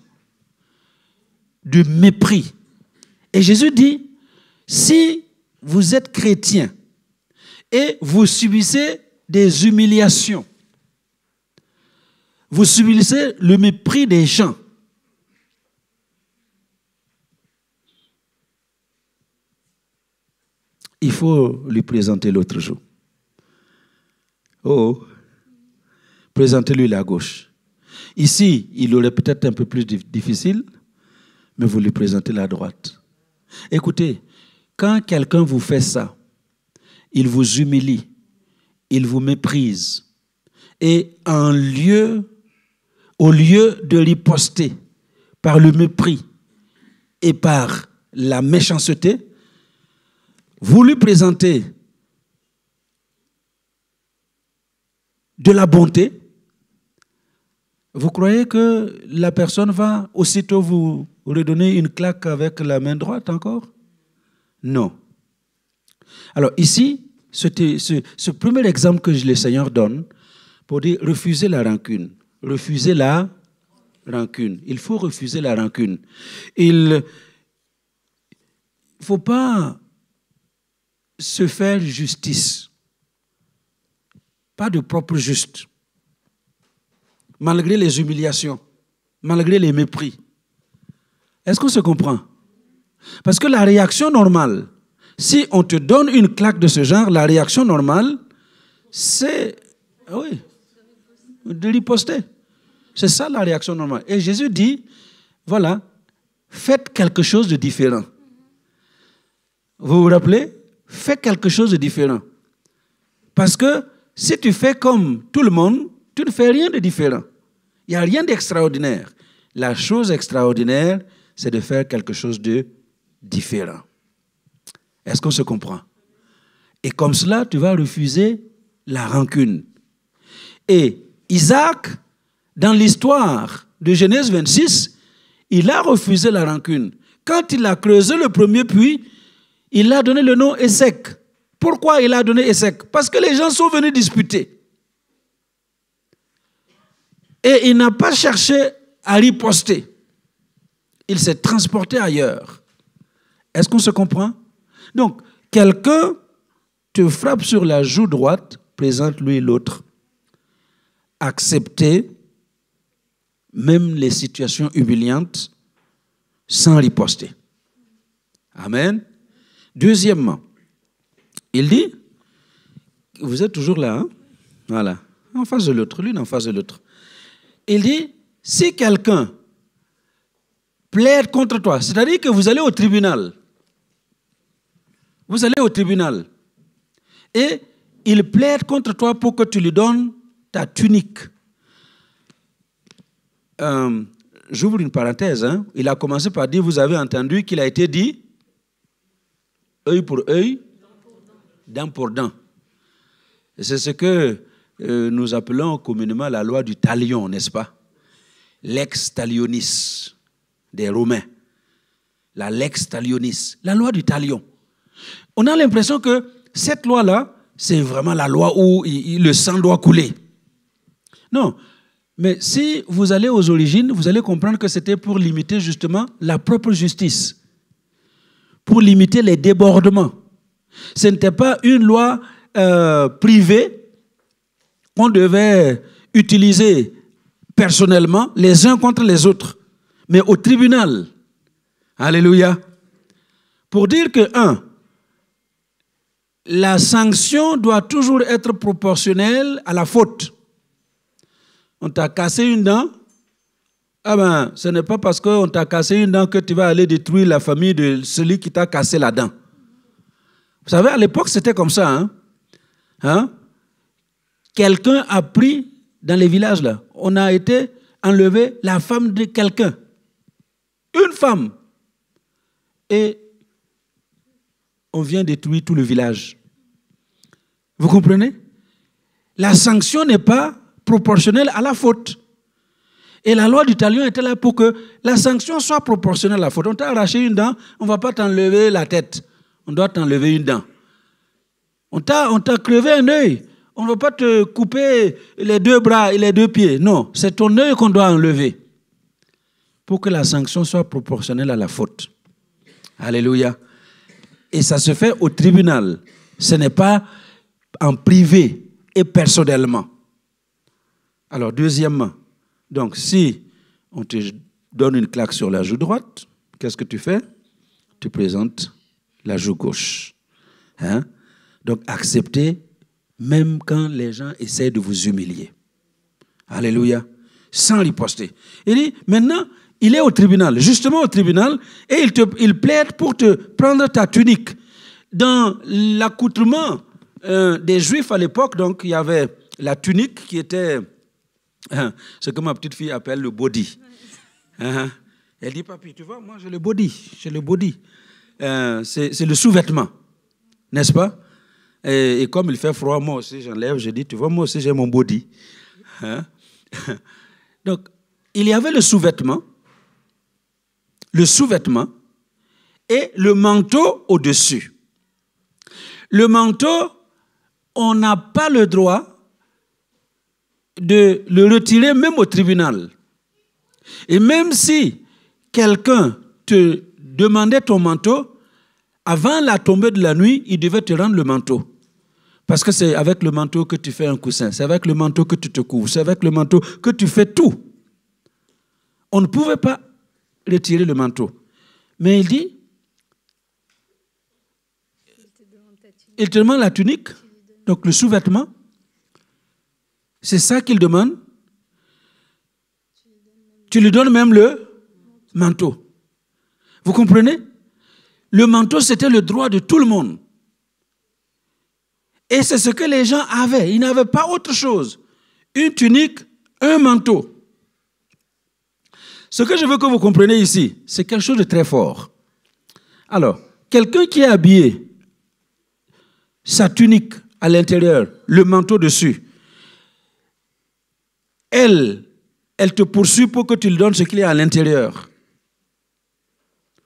de mépris. Et Jésus dit, si vous êtes chrétien et vous subissez des humiliations, vous subissez le mépris des gens, il faut lui présenter l'autre joue. Oh, présentez-lui la gauche. Ici, il aurait peut-être un peu plus difficile, mais vous lui présentez la droite. Écoutez, quand quelqu'un vous fait ça, il vous humilie, il vous méprise, et au lieu de riposter par le mépris et par la méchanceté, vous lui présentez de la bonté. Vous croyez que la personne va aussitôt vous redonner une claque avec la main droite encore? Non. Alors ici, ce premier exemple que le Seigneur donne pour dire refuser la rancune. Refuser la rancune. Il faut refuser la rancune. Il ne faut pas se faire justice. Pas de propre juste. Malgré les humiliations, malgré les mépris. Est-ce qu'on se comprend? Parce que la réaction normale, si on te donne une claque de ce genre, la réaction normale, c'est de riposter. C'est ça la réaction normale. Et Jésus dit, voilà, faites quelque chose de différent. Vous vous rappelez? Faites quelque chose de différent. Parce que si tu fais comme tout le monde, tu ne fais rien de différent. Il n'y a rien d'extraordinaire. La chose extraordinaire, c'est de faire quelque chose de différent. Est-ce qu'on se comprend? Et comme cela, tu vas refuser la rancune. Et Isaac, dans l'histoire de Genèse 26, il a refusé la rancune. Quand il a creusé le premier puits, il a donné le nom Ések. Pourquoi il a donné Ések? Parce que les gens sont venus disputer. Et il n'a pas cherché à riposter. Il s'est transporté ailleurs. Est-ce qu'on se comprend? Donc, quelqu'un te frappe sur la joue droite, présente-lui l'autre. Acceptez même les situations humiliantes sans riposter. Amen. Deuxièmement, il dit, vous êtes toujours là, hein? Voilà, en face de l'autre, l'une en face de l'autre. Il dit, si quelqu'un plaide contre toi, c'est-à-dire que vous allez au tribunal, et il plaide contre toi pour que tu lui donnes ta tunique. J'ouvre une parenthèse, hein. Il a commencé par dire, vous avez entendu qu'il a été dit, œil pour œil, dent pour dent. C'est ce que nous appelons communément la loi du talion, n'est-ce pas? Lex talionis des Romains. La lex talionis, la loi du talion. On a l'impression que cette loi-là, c'est vraiment la loi où le sang doit couler. Non, mais si vous allez aux origines, vous allez comprendre que c'était pour limiter justement la propre justice, pour limiter les débordements. Ce n'était pas une loi privée qu'on devait utiliser personnellement les uns contre les autres, mais au tribunal. Alléluia. Pour dire que, la sanction doit toujours être proportionnelle à la faute. On t'a cassé une dent, ce n'est pas parce qu'on t'a cassé une dent que tu vas aller détruire la famille de celui qui t'a cassé la dent. Vous savez, à l'époque, c'était comme ça. Quelqu'un a pris, dans les villages là, on a été enlever la femme de quelqu'un. Une femme. Et on vient détruire tout le village. Vous comprenez? La sanction n'est pas proportionnelle à la faute. Et la loi du talion était là pour que la sanction soit proportionnelle à la faute. On t'a arraché une dent, on ne va pas t'enlever la tête. On doit t'enlever une dent. On t'a crevé un œil. On ne va pas te couper les 2 bras et les 2 pieds. Non, c'est ton œil qu'on doit enlever pour que la sanction soit proportionnelle à la faute. Alléluia. Et ça se fait au tribunal. Ce n'est pas en privé et personnellement. Alors, deuxièmement, donc si on te donne une claque sur la joue droite, qu'est-ce que tu fais? Tu présentes la joue gauche. Donc, acceptez même quand les gens essaient de vous humilier. Alléluia. Sans riposter. Il dit, maintenant, il est au tribunal, justement au tribunal, et il plaide pour te prendre ta tunique. Dans l'accoutrement des Juifs à l'époque, donc, il y avait la tunique qui était ce que ma petite fille appelle le body. Elle dit, papi, tu vois, moi j'ai le body. C'est le sous-vêtement, n'est-ce pas? Et comme il fait froid, moi aussi j'enlève, je dis, tu vois, moi aussi j'ai mon body. Donc, il y avait le sous-vêtement et le manteau au-dessus. Le manteau, on n'a pas le droit de le retirer même au tribunal. Et même si quelqu'un te demandait ton manteau, avant la tombée de la nuit, il devait te rendre le manteau. Parce que c'est avec le manteau que tu fais un coussin, c'est avec le manteau que tu te couvres, c'est avec le manteau que tu fais tout. On ne pouvait pas retirer le manteau. Mais il dit, il te demande la tunique, donc le sous-vêtement. C'est ça qu'il demande. Tu lui donnes même le manteau. Vous comprenez? Le manteau, c'était le droit de tout le monde. Et c'est ce que les gens avaient. Ils n'avaient pas autre chose. Une tunique, un manteau. Ce que je veux que vous compreniez ici, c'est quelque chose de très fort. Alors, quelqu'un qui est habillé, sa tunique à l'intérieur, le manteau dessus, elle te poursuit pour que tu lui donnes ce qu'il y a à l'intérieur.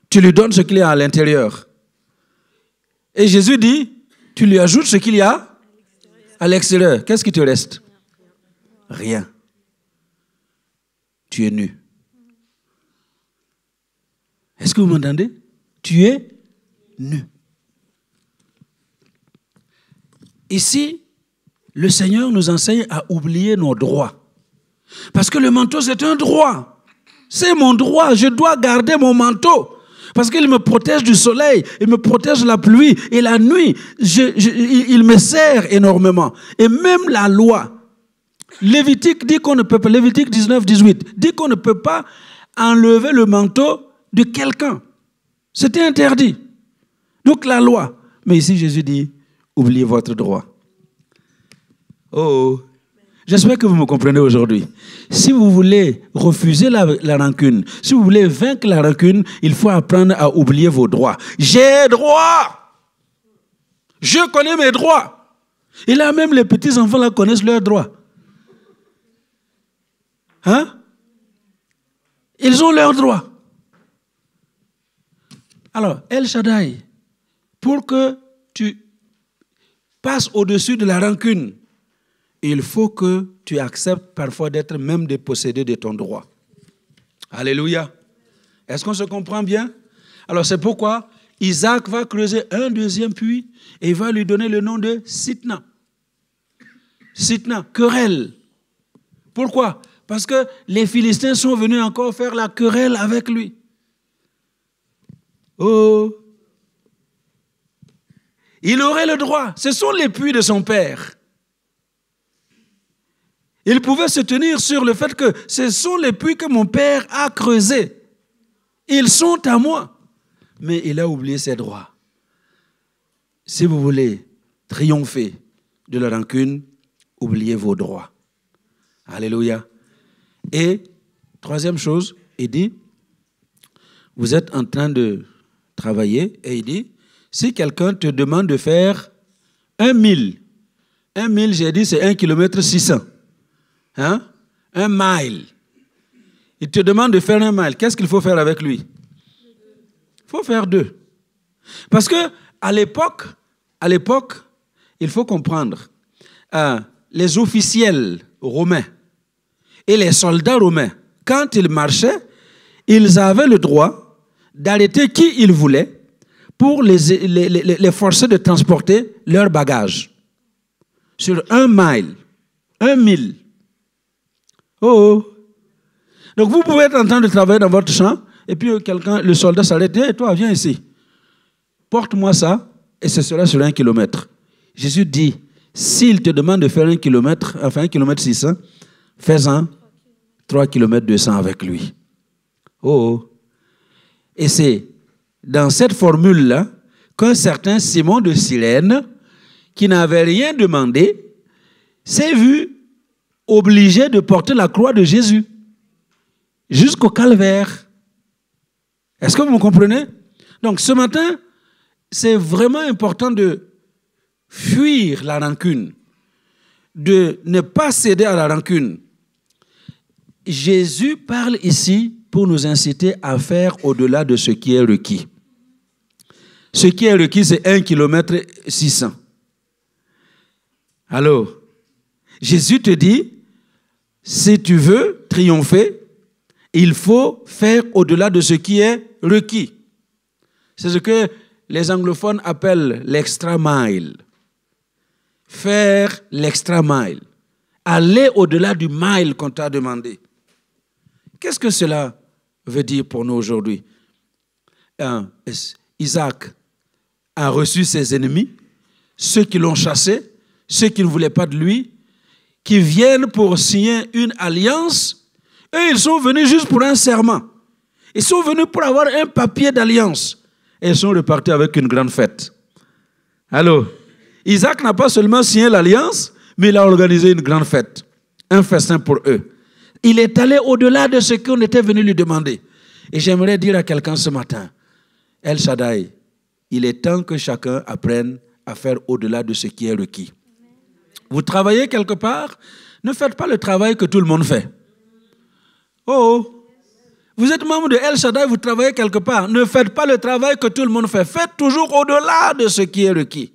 Tu lui donnes ce qu'il y a à l'intérieur. Et Jésus dit, tu lui ajoutes ce qu'il y a à l'extérieur. Qu'est-ce qui te reste? Rien. Tu es nu. Est-ce que vous m'entendez? Tu es nu. Ici, le Seigneur nous enseigne à oublier nos droits. Parce que le manteau, c'est un droit. C'est mon droit. Je dois garder mon manteau. Parce qu'il me protège du soleil, il me protège de la pluie. Et la nuit, il me sert énormément. Et même la loi, Lévitique dit qu'on ne peut pas, Lévitique 19, 18, dit qu'on ne peut pas enlever le manteau de quelqu'un. C'était interdit. Donc la loi. Mais ici, Jésus dit, oubliez votre droit. Oh, j'espère que vous me comprenez aujourd'hui. Si vous voulez refuser la rancune, si vous voulez vaincre la rancune, il faut apprendre à oublier vos droits. J'ai droit. Je connais mes droits. Et là, même les petits-enfants là connaissent leurs droits. Hein? Ils ont leurs droits. Alors, El Shaddai, pour que tu passes au-dessus de la rancune, il faut que tu acceptes parfois d'être même dépossédé de ton droit. Alléluia. Est-ce qu'on se comprend bien? Alors c'est pourquoi Isaac va creuser un deuxième puits et il va lui donner le nom de Sitna. Sitna, querelle. Pourquoi? Parce que les Philistins sont venus encore faire la querelle avec lui. Oh! Il aurait le droit. Ce sont les puits de son père. Il pouvait se tenir sur le fait que ce sont les puits que mon père a creusés. Ils sont à moi. Mais il a oublié ses droits. Si vous voulez triompher de la rancune, oubliez vos droits. Alléluia. Et troisième chose, il dit, vous êtes en train de travailler, et il dit, si quelqu'un te demande de faire 1 000, j'ai dit, c'est 1 km 600. Hein? 1 mile. Il te demande de faire 1 mile. Qu'est-ce qu'il faut faire avec lui? Il faut faire 2. Parce que à l'époque, il faut comprendre, les officiels romains et les soldats romains, quand ils marchaient, ils avaient le droit d'arrêter qui ils voulaient pour les forcer de transporter leurs bagages. Sur 1 mile, 1 000. Oh. Donc vous pouvez être en train de travailler dans votre champ et puis le soldat s'arrête. Hey, toi, viens ici. Porte-moi ça et ce sera sur 1 kilomètre. Jésus dit, s'il te demande de faire 1 kilomètre, enfin 1 kilomètre 600, fais-en 3 kilomètres 200 avec lui. Oh. Et c'est dans cette formule-là qu'un certain Simon de Cyrène, qui n'avait rien demandé, s'est vu obligé de porter la croix de Jésus jusqu'au calvaire. Est-ce que vous me comprenez? Donc ce matin, c'est vraiment important de fuir la rancune, de ne pas céder à la rancune. Jésus parle ici pour nous inciter à faire au-delà de ce qui est requis. Ce qui est requis, c'est 1,6 km. Alors, Jésus te dit, si tu veux triompher, il faut faire au-delà de ce qui est requis. C'est ce que les anglophones appellent l'extra mile. Faire l'extra mile. Aller au-delà du mile qu'on t'a demandé. Qu'est-ce que cela veut dire pour nous aujourd'hui? Isaac a reçu ses ennemis, ceux qui l'ont chassé, ceux qui ne voulaient pas de lui, qui viennent pour signer une alliance, et ils sont venus juste pour un serment. Ils sont venus pour avoir un papier d'alliance. Et ils sont repartis avec une grande fête. Alors, Isaac n'a pas seulement signé l'alliance, mais il a organisé une grande fête, un festin pour eux. Il est allé au-delà de ce qu'on était venu lui demander. Et j'aimerais dire à quelqu'un ce matin, El Shaddai, il est temps que chacun apprenne à faire au-delà de ce qui est requis. Vous travaillez quelque part, ne faites pas le travail que tout le monde fait. Oh, vous êtes membre de El Shaddai, vous travaillez quelque part, ne faites pas le travail que tout le monde fait. Faites toujours au-delà de ce qui est requis.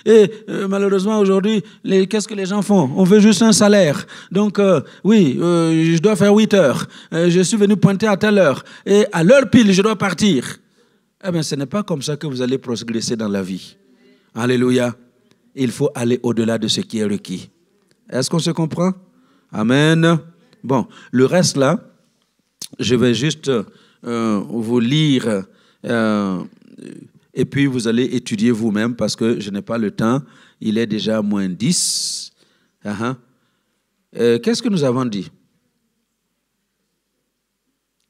Et malheureusement aujourd'hui, qu'est-ce que les gens font? On veut juste un salaire. Donc je dois faire 8 heures. Je suis venu pointer à telle heure. Et à l'heure pile, je dois partir. Eh bien, ce n'est pas comme ça que vous allez progresser dans la vie. Alléluia. Il faut aller au-delà de ce qui est requis. Est-ce qu'on se comprend? Amen. Bon, le reste là, je vais juste vous lire et puis vous allez étudier vous-même parce que je n'ai pas le temps. Il est déjà moins 10. Qu'est-ce que nous avons dit?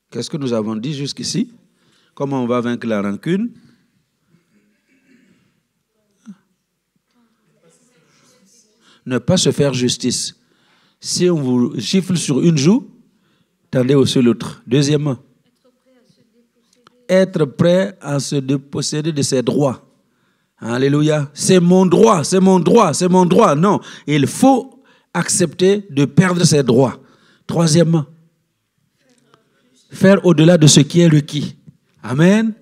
Qu'est-ce que nous avons dit jusqu'ici? Comment on va vaincre la rancune? Ne pas se faire justice. Si on vous gifle sur une joue, tendez aussi l'autre. Deuxièmement, être prêt à se déposséder de ses droits. Alléluia. C'est mon droit, c'est mon droit, c'est mon droit. Non, il faut accepter de perdre ses droits. Troisièmement, faire au-delà de ce qui est requis. Amen.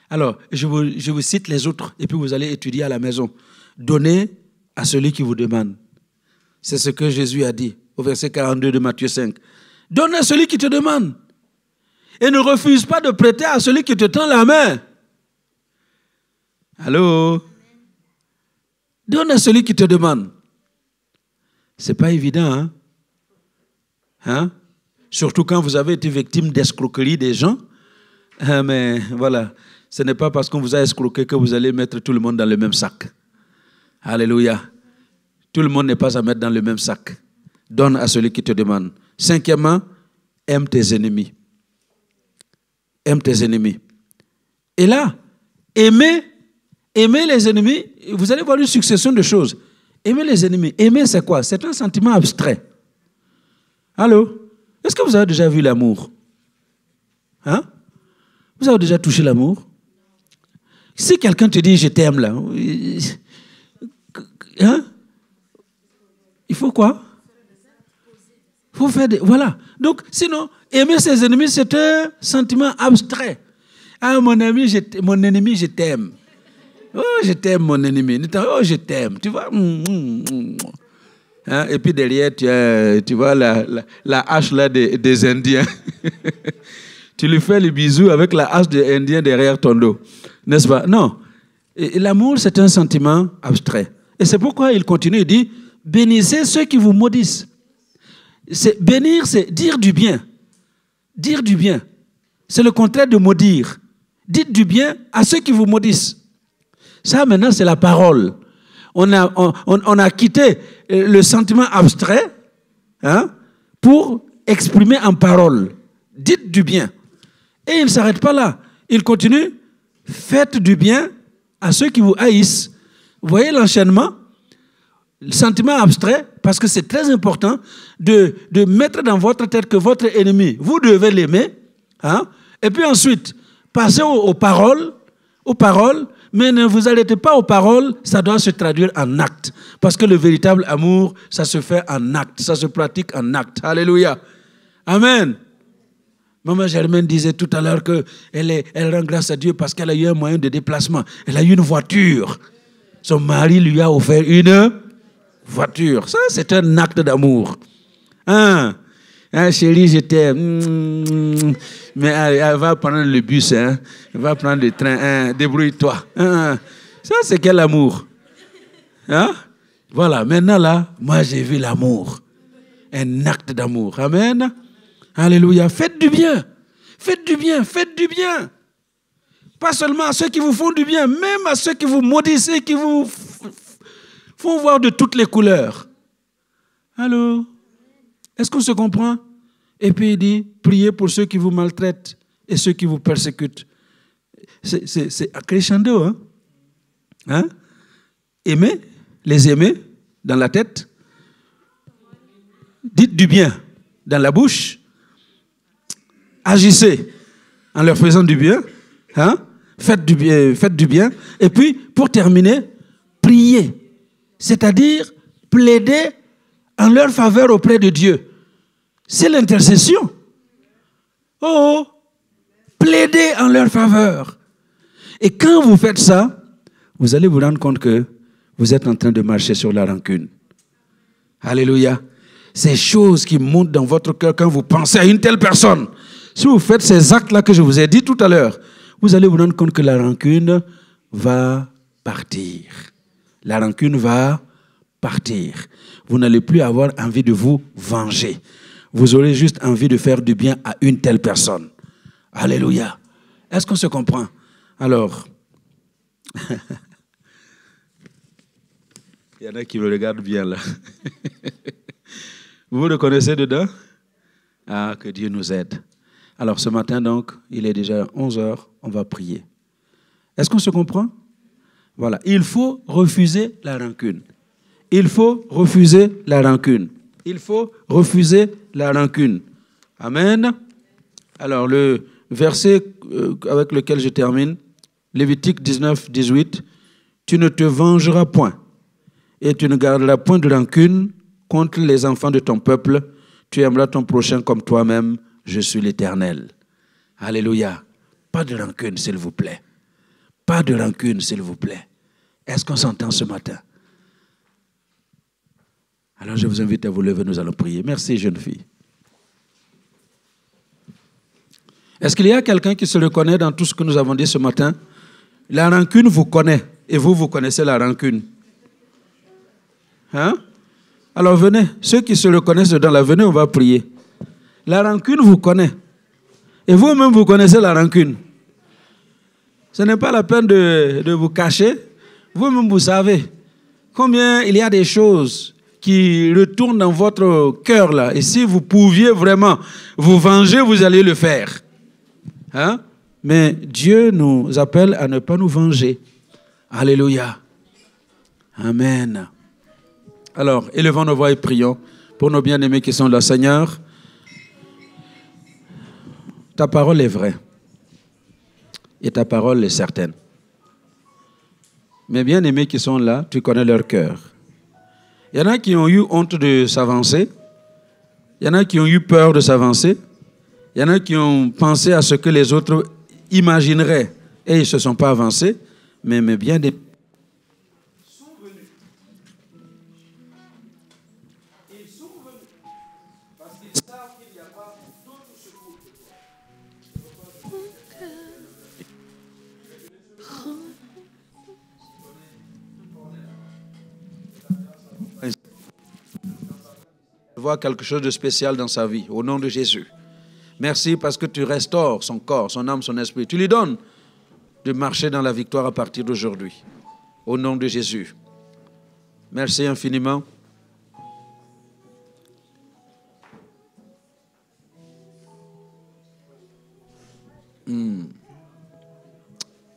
Alors, je vous cite les autres et puis vous allez étudier à la maison. Donnez à celui qui vous demande. C'est ce que Jésus a dit au verset 42 de Matthieu 5. Donne à celui qui te demande. Et ne refuse pas de prêter à celui qui te tend la main. Allô? Donne à celui qui te demande. C'est pas évident, hein? Surtout quand vous avez été victime d'escroquerie des gens. Mais voilà, ce n'est pas parce qu'on vous a escroqué que vous allez mettre tout le monde dans le même sac. Alléluia. Tout le monde n'est pas à mettre dans le même sac. Donne à celui qui te demande. Cinquièmement, aime tes ennemis. Aime tes ennemis. Et là, aimer les ennemis, vous allez voir une succession de choses. Aimer les ennemis. Aimer, c'est quoi? C'est un sentiment abstrait. Allô? Est-ce que vous avez déjà vu l'amour? Hein? Vous avez déjà touché l'amour? Si quelqu'un te dit « je t'aime » là, hein? Il faut quoi? Il faut faire des... Voilà. Donc, sinon, aimer ses ennemis, c'est un sentiment abstrait. Ah, mon ennemi, je t'aime. Oh, je t'aime, mon ennemi. Oh, je t'aime. Tu vois? Hein? Et puis derrière, tu vois la hache là des Indiens. Tu lui fais le bisou avec la hache des Indiens derrière ton dos. N'est-ce pas? Non. L'amour, c'est un sentiment abstrait. Et c'est pourquoi il continue, il dit, bénissez ceux qui vous maudissent. Bénir, c'est dire du bien. Dire du bien. C'est le contraire de maudire. Dites du bien à ceux qui vous maudissent. Ça, maintenant, c'est la parole. On a quitté le sentiment abstrait pour exprimer en parole. Dites du bien. Et il ne s'arrête pas là. Il continue. Faites du bien à ceux qui vous haïssent. Vous voyez l'enchaînement? Le sentiment abstrait, parce que c'est très important de mettre dans votre tête que votre ennemi, vous devez l'aimer. Et puis ensuite, passez aux paroles, mais ne vous arrêtez pas aux paroles, ça doit se traduire en acte. Parce que le véritable amour, ça se fait en acte, ça se pratique en acte. Alléluia. Amen. Maman Germaine disait tout à l'heure qu'elle rend grâce à Dieu parce qu'elle a eu un moyen de déplacement. Elle a eu une voiture. Son mari lui a offert une voiture. Ça, c'est un acte d'amour. Chérie, je t'aime. Mais elle va prendre le bus. Elle va prendre le train. Débrouille-toi. Ça, c'est quel amour? Voilà, maintenant là, moi j'ai vu l'amour. Un acte d'amour. Amen. Alléluia. Faites du bien. Faites du bien. Faites du bien. Pas seulement à ceux qui vous font du bien, même à ceux qui vous maudissent et qui vous font voir de toutes les couleurs. Allô? Est-ce qu'on se comprend? Et puis il dit, priez pour ceux qui vous maltraitent et ceux qui vous persécutent. C'est crescendo, hein? Aimez, les aimer dans la tête. Dites du bien dans la bouche. Agissez en leur faisant du bien. Faites du bien. Et puis, pour terminer, priez. C'est-à-dire, plaider en leur faveur auprès de Dieu. C'est l'intercession. Plaider en leur faveur. Et quand vous faites ça, vous allez vous rendre compte que vous êtes en train de marcher sur la rancune. Alléluia. Ces choses qui montent dans votre cœur quand vous pensez à une telle personne. Si vous faites ces actes-là que je vous ai dit tout à l'heure, vous allez vous rendre compte que la rancune va partir. La rancune va partir. Vous n'allez plus avoir envie de vous venger. Vous aurez juste envie de faire du bien à une telle personne. Alléluia. Est-ce qu'on se comprend? Alors, il y en a qui me regardent bien là. Vous vous reconnaissez dedans? Ah, que Dieu nous aide. Alors ce matin donc, il est déjà 11h, on va prier. Est-ce qu'on se comprend? Voilà, il faut refuser la rancune. Il faut refuser la rancune. Il faut refuser la rancune. Amen. Alors le verset avec lequel je termine, Lévitique 19, 18, tu ne te vengeras point et tu ne garderas point de rancune contre les enfants de ton peuple. Tu aimeras ton prochain comme toi-même. Je suis l'Éternel. Alléluia. Pas de rancune, s'il vous plaît. Pas de rancune, s'il vous plaît. Est-ce qu'on s'entend ce matin? Alors je vous invite à vous lever, nous allons prier. Merci, jeune fille. Est-ce qu'il y a quelqu'un qui se reconnaît dans tout ce que nous avons dit ce matin? La rancune vous connaît et vous connaissez la rancune. Alors venez, ceux qui se reconnaissent dedans, là, venez, on va prier. La rancune vous connaît. Et vous-même, vous connaissez la rancune. Ce n'est pas la peine de vous cacher. Vous-même, vous savez combien il y a des choses qui retournent dans votre cœur là. Et si vous pouviez vraiment vous venger, vous allez le faire. Mais Dieu nous appelle à ne pas nous venger. Alléluia. Amen. Alors, élevons nos voix et prions pour nos bien-aimés qui sont là. Seigneur, ta parole est vraie et ta parole est certaine. Mes bien-aimés qui sont là, tu connais leur cœur. Il y en a qui ont eu honte de s'avancer. Il y en a qui ont eu peur de s'avancer. Il y en a qui ont pensé à ce que les autres imagineraient et ils ne se sont pas avancés. Mais mes bien-aimés sont venus. Ils sont venus parce qu'ils savent qu'il n'y a pas d'autre secours que toi. Voir quelque chose de spécial dans sa vie, au nom de Jésus. Merci parce que tu restaures son corps, son âme, son esprit. Tu lui donnes de marcher dans la victoire à partir d'aujourd'hui. Au nom de Jésus. Merci infiniment.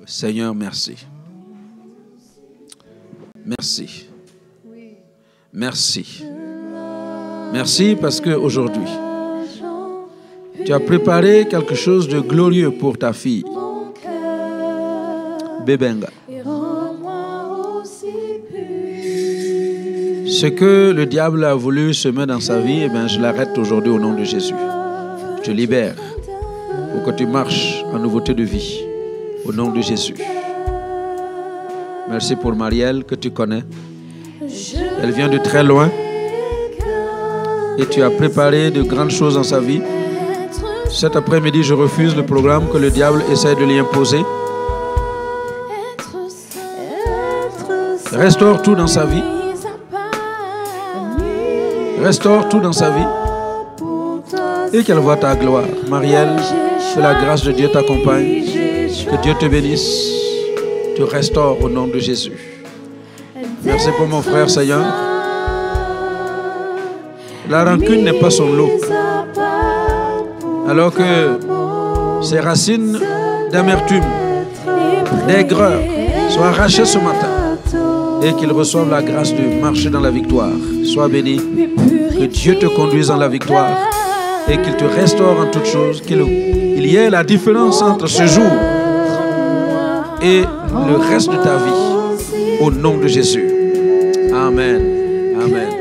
Seigneur, merci. Merci. Merci. Merci parce qu'aujourd'hui, tu as préparé quelque chose de glorieux pour ta fille. Bébenga. Ce que le diable a voulu semer dans sa vie, je l'arrête aujourd'hui au nom de Jésus. Je libère pour que tu marches en nouveauté de vie. Au nom de Jésus. Merci pour Marielle que tu connais. Elle vient de très loin. Et tu as préparé de grandes choses dans sa vie. Cet après-midi, je refuse le programme que le diable essaie de lui imposer. Restaure tout dans sa vie. Restaure tout dans sa vie. Et qu'elle voie ta gloire. Marielle, que la grâce de Dieu t'accompagne. Que Dieu te bénisse. Te restaure au nom de Jésus. Merci pour mon frère Seigneur. La rancune n'est pas son lot. Alors que ces racines d'amertume, d'aigreur soient arrachées ce matin et qu'il reçoive la grâce de marcher dans la victoire. Sois béni. Que Dieu te conduise dans la victoire et qu'il te restaure en toutes choses. Qu'il y ait la différence entre ce jour et le reste de ta vie. Au nom de Jésus. Amen. Amen.